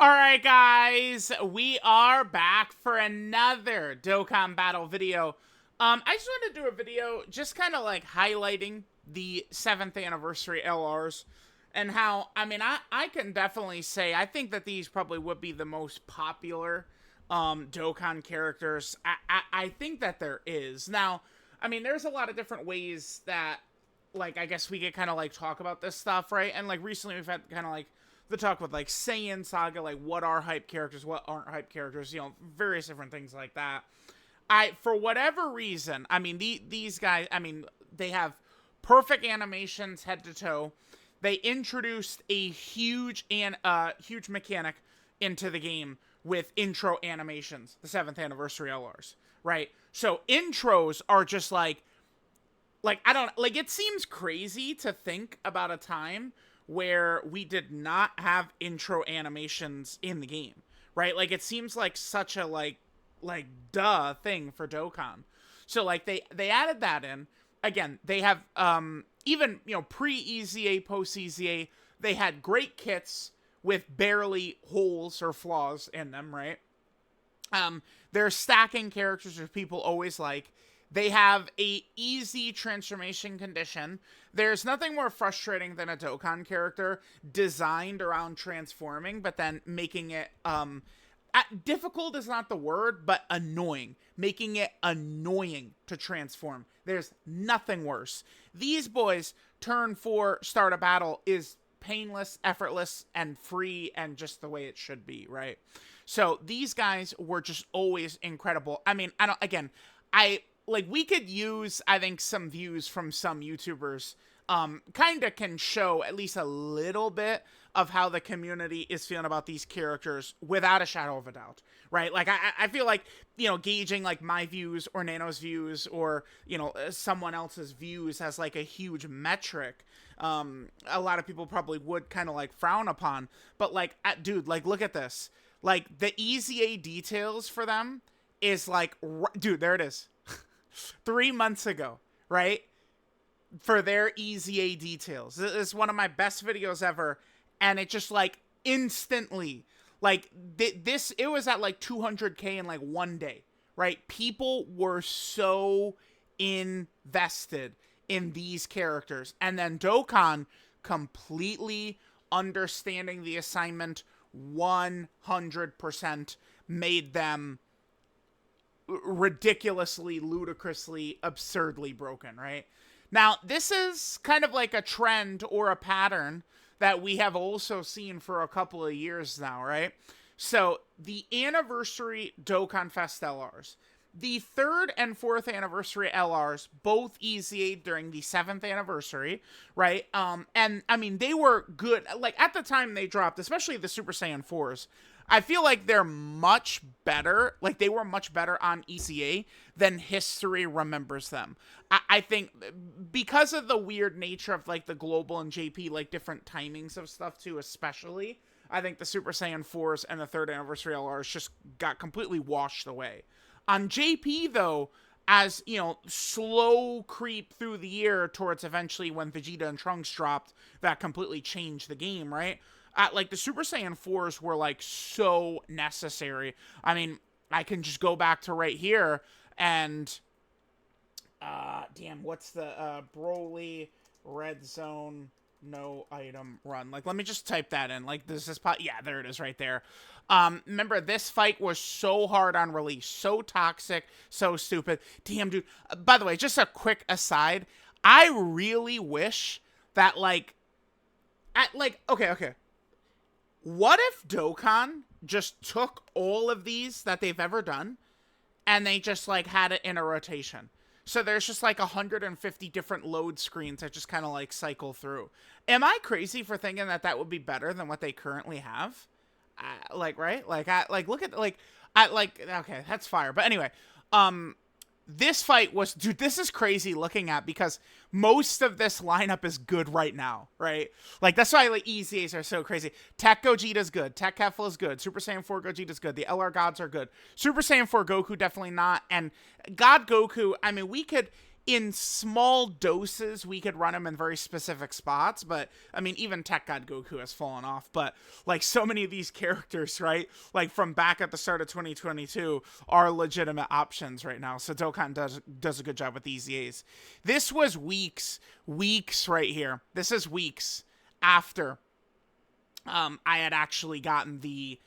Alright guys, we are back for another Dokkan Battle video. I just wanted to do a video just kind of like highlighting the 7th anniversary LRs and how, I can definitely say, I think that these probably would be the most popular Dokkan characters. I think that there is. Now, there's a lot of different ways that, like, I guess we could kind of like talk about this stuff, right? And like recently we've had kind of like the talk with like Saiyan Saga, like what are hype characters, what aren't hype characters, various different things like that. For whatever reason, these guys, they have perfect animations head to toe. They introduced a huge mechanic into the game with intro animations, the 7th anniversary LRs, right? So intros are just I don't, like, it seems crazy to think about a time where we did not have intro animations in the game, right? Like, it seems like such a, like duh thing for Dokkan. So, like, they added that in. Again, they have, even, pre-EZA, post-EZA, they had great kits with barely holes or flaws in them, right? They're stacking characters, which people always like. They have a easy transformation condition. There's nothing more frustrating than a Dokkan character designed around transforming, but then making it, difficult is not the word, but annoying. Making it annoying to transform. There's nothing worse. These boys, turn 4, start a battle, is painless, effortless, and free, and just the way it should be, right? So these guys were just always incredible. We could use, I think, some views from some YouTubers kind of can show at least a little bit of how the community is feeling about these characters without a shadow of a doubt, right? Like, I feel like, gauging, like, my views or Nano's views or, someone else's views as, like, a huge metric, a lot of people probably would kind of, like, frown upon. But, like, dude, like, look at this. Like, the EZA details for them is, like, dude, there it is. 3 months ago, right? For their EZA details. This is one of my best videos ever. And it just, like, instantly, like, it was at, like, 200K in, like, one day, right? People were so invested in these characters. And then Dokkan completely understanding the assignment 100% made them ridiculously, ludicrously, absurdly broken, right? Now, this is kind of like a trend or a pattern that we have also seen for a couple of years now, right? So, the anniversary Dokkan Fest LRs. The 3rd and 4th anniversary LRs, both EZA during the 7th anniversary, right? They were good. Like, at the time they dropped, especially the Super Saiyan 4s, I feel like they're much better. Like, they were much better on EZA than history remembers them. I think because of the weird nature of, like, the global and JP, like, different timings of stuff, too, especially, I think the Super Saiyan 4s and the 3rd anniversary LRs just got completely washed away. On JP, though, as, slow creep through the year towards eventually when Vegeta and Trunks dropped, that completely changed the game, right? Like, the Super Saiyan 4s were, like, so necessary. I can just go back to right here and, what's the, Broly Red Zone no item run? Like, let me just type that in. Like, yeah, there it is right there. Remember, this fight was so hard on release, so toxic, so stupid. Damn, dude. By the way, just a quick aside. I really wish that, okay. What if Dokkan just took all of these that they've ever done and they just, like, had it in a rotation? So there's just, like, 150 different load screens that just kind of, like, cycle through. Am I crazy for thinking that that would be better than what they currently have? Right? Look at, okay, that's fire. But anyway, this fight was, dude, this is crazy looking at because most of this lineup is good right now, right? Like, that's why, like, EZAs are so crazy. Tech Gogeta's good. Tech Kefla is good. Super Saiyan 4 Gogeta's good. The LR Gods are good. Super Saiyan 4 Goku, definitely not. And God Goku, we could, in small doses, we could run him in very specific spots, but, I mean, even Tech God Goku has fallen off, but, like, so many of these characters, right, like, from back at the start of 2022, are legitimate options right now, so Dokkan does a good job with the EZAs. This was weeks right here. This is weeks after I had actually gotten the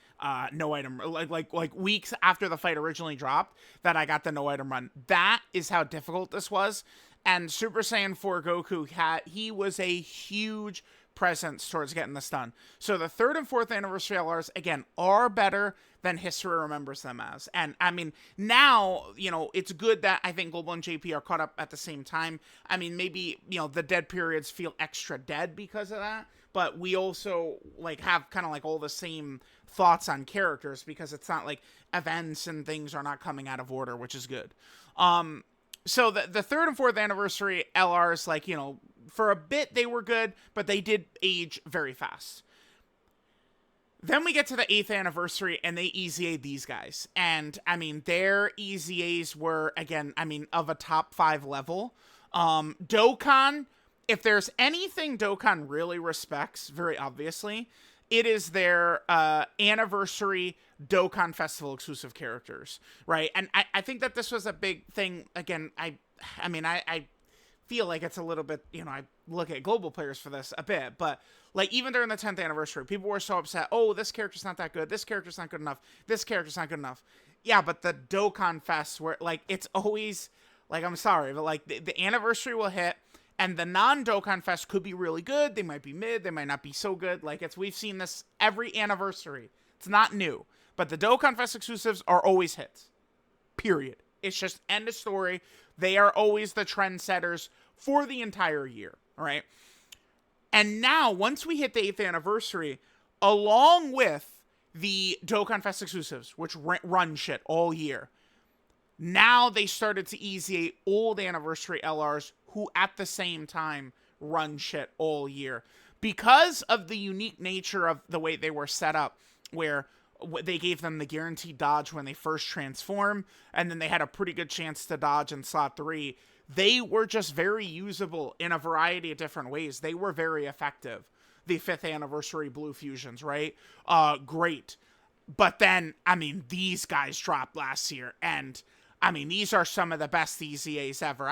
no item, like weeks after the fight originally dropped, that I got the no item run. That is how difficult this was. And Super Saiyan 4 Goku he was a huge presence towards getting this done. So the 3rd and 4th anniversary LRs, again, are better than history remembers them as. And I mean, now, you know, it's good that I think Global and JP are caught up at the same time. I mean, maybe, you know, the dead periods feel extra dead because of that, but we also, like, have kind of like all the same thoughts on characters, because it's not like events and things are not coming out of order, which is good. So the 3rd and 4th anniversary LRs, like, you know, for a bit they were good, but they did age very fast. Then we get to the 8th anniversary, and they EZA'd these guys. And, I mean, their EZAs were, again, I mean, of a top 5 level. Dokkan, if there's anything Dokkan really respects, very obviously, it is their anniversary Dokkan Festival exclusive characters, right? And I think that this was a big thing. Again, I mean, I feel like it's a little bit, you know, I look at global players for this a bit, but, like, even during the 10th anniversary, people were so upset, oh, this character's not that good, this character's not good enough, this character's not good enough. Yeah, but the Dokkan Fest, where, like, it's always, like, I'm sorry, but, like, the anniversary will hit, and the non-Dokkan Fest could be really good. They might be mid. They might not be so good. Like, we've seen this every anniversary. It's not new. But the Dokkan Fest exclusives are always hits. Period. It's just end of story. They are always the trendsetters for the entire year. All right? And now, once we hit the 8th anniversary, along with the Dokkan Fest exclusives, which run shit all year, now they started to EZA old anniversary LRs who at the same time run shit all year. Because of the unique nature of the way they were set up, where they gave them the guaranteed dodge when they first transform, and then they had a pretty good chance to dodge in slot 3, they were just very usable in a variety of different ways. They were very effective. The 5th anniversary Blue Fusions, right? Great. But then, I mean, these guys dropped last year, and I mean, these are some of the best EZAs ever.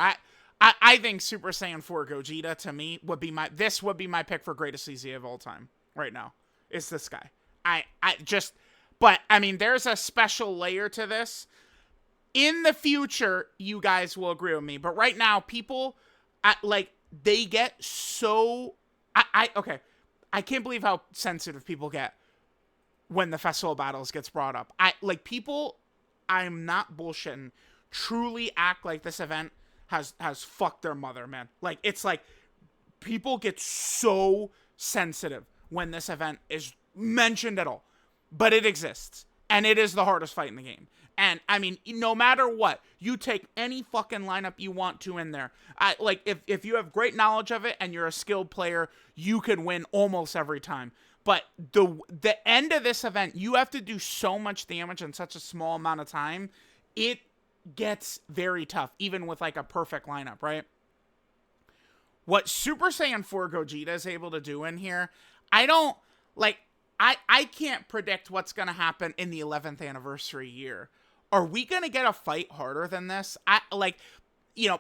I think Super Saiyan 4 Gogeta, to me, would be my pick for greatest EZA of all time right now. Is this guy. But, I mean, there's a special layer to this. In the future, you guys will agree with me. But right now, people, they get so... Okay, I can't believe how sensitive people get when the Festival Battles gets brought up. People, I'm not bullshitting, truly act like this event has fucked their mother, man. Like, it's like, people get so sensitive when this event is mentioned at all. But it exists. And it is the hardest fight in the game. And, I mean, no matter what, you take any fucking lineup you want to in there. If you have great knowledge of it and you're a skilled player, you could win almost every time. But the end of this event, you have to do so much damage in such a small amount of time. It gets very tough, even with, like, a perfect lineup, right? What Super Saiyan 4 Gogeta is able to do in here, I can't predict what's going to happen in the 11th anniversary year. Are we going to get a fight harder than this?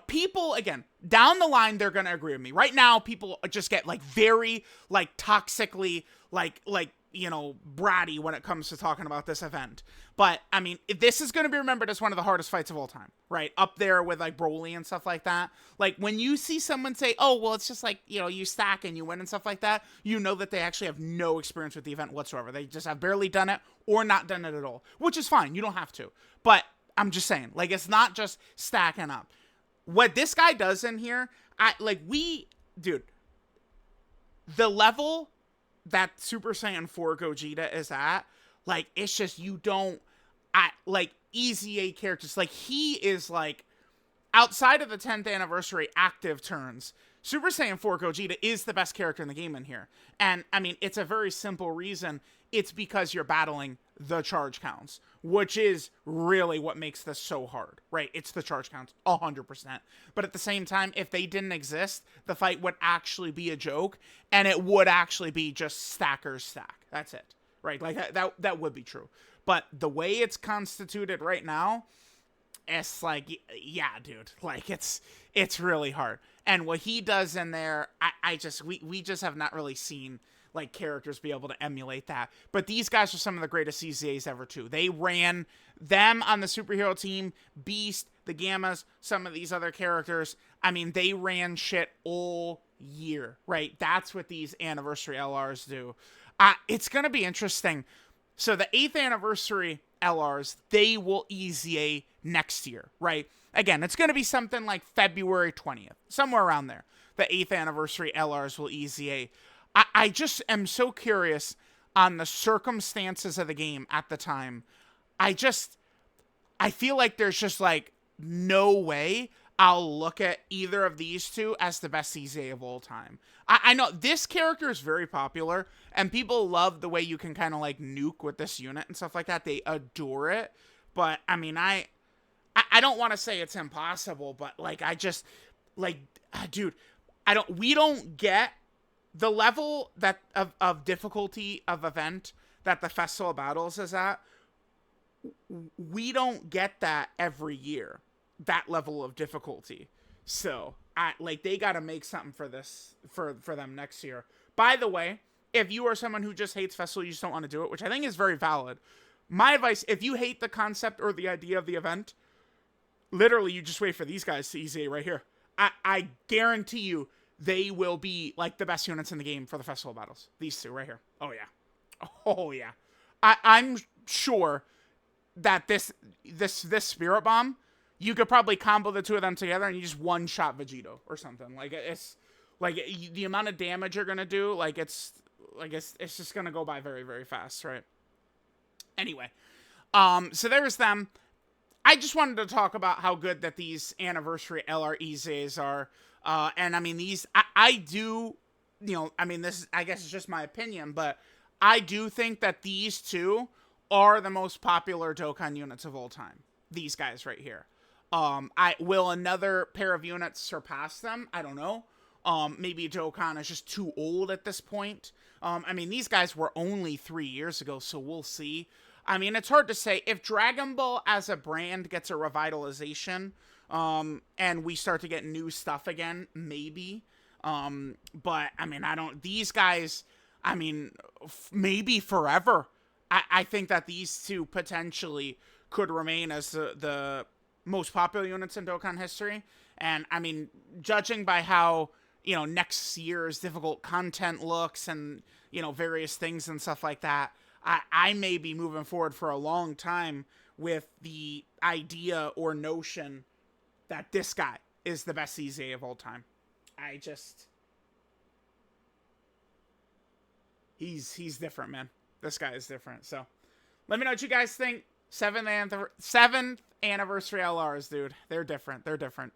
People, again, down the line, they're going to agree with me. Right now, people just get, like, very, like, toxically, bratty when it comes to talking about this event. But, I mean, this is going to be remembered as one of the hardest fights of all time, right? Up there with, like, Broly and stuff like that. Like, when you see someone say, oh, well, it's just, like, you stack and you win and stuff like that, you know that they actually have no experience with the event whatsoever. They just have barely done it or not done it at all, which is fine. You don't have to. But I'm just saying, like, it's not just stacking up. What this guy does in here, the level that Super Saiyan 4 Gogeta is at, like, it's just, EZA characters, like, he is, like, outside of the 10th anniversary active turns, Super Saiyan 4 Gogeta is the best character in the game in here. And, I mean, it's a very simple reason. It's because you're battling the charge counts, which is really what makes this so hard, right? It's the charge counts, 100%. But at the same time, if they didn't exist, the fight would actually be a joke, and it would actually be just stackers stack. That's it, right? Like, that would be true. But the way it's constituted right now, it's like, yeah, dude, like it's really hard. And what he does in there, we just have not really seen like characters be able to emulate that. But these guys are some of the greatest EZAs ever too. They ran them on the superhero team, Beast, the Gammas, some of these other characters. I mean, they ran shit all year, right? That's what these anniversary LRs do. It's gonna be interesting. So the 8th anniversary LRs, they will EZA next year, right? Again, it's going to be something like February 20th, somewhere around there. The 8th anniversary LRs will EZA. I just am so curious on the circumstances of the game at the time. I feel like there's just like no way I'll look at either of these two as the best EZA of all time. I know this character is very popular, and people love the way you can kind of like nuke with this unit and stuff like that. They adore it. But, I mean, I don't want to say it's impossible, but, like, I just, like, dude, we don't get the level that of difficulty of event that the Festival of Battles is at. We don't get that every year, that level of difficulty. So, like, they got to make something for this, for them next year. By the way, if you are someone who just hates Festival, you just don't want to do it, which I think is very valid. My advice, if you hate the concept or the idea of the event, literally, you just wait for these guys to EZA right here. I guarantee you, they will be, like, the best units in the game for the Festival Battles. These two right here. Oh, yeah. Oh, yeah. I'm sure that this Spirit Bomb, you could probably combo the two of them together and you just one-shot Vegito or something. Like, it's, like, the amount of damage you're going to do, like, it's just going to go by very, very fast, right? Anyway, so there's them. I just wanted to talk about how good that these anniversary LR EZAs are. And I mean, these, I do, you know, I mean, this, I guess it's just my opinion, but I do think that these two are the most popular Dokkan units of all time. These guys right here. Will another pair of units surpass them? I don't know. Maybe Dokkan is just too old at this point. I mean, these guys were only 3 years ago, so we'll see. I mean, it's hard to say. If Dragon Ball as a brand gets a revitalization, and we start to get new stuff again, maybe. But, I mean, these guys, I mean, maybe forever. I think that these two potentially could remain as the most popular units in Dokkan history. And, I mean, judging by how, you know, next year's difficult content looks and, you know, various things and stuff like that, I may be moving forward for a long time with the idea or notion that this guy is the best EZA of all time. He's different, man. This guy is different. So, let me know what you guys think. 7th anniversary LRs, dude. They're different. They're different.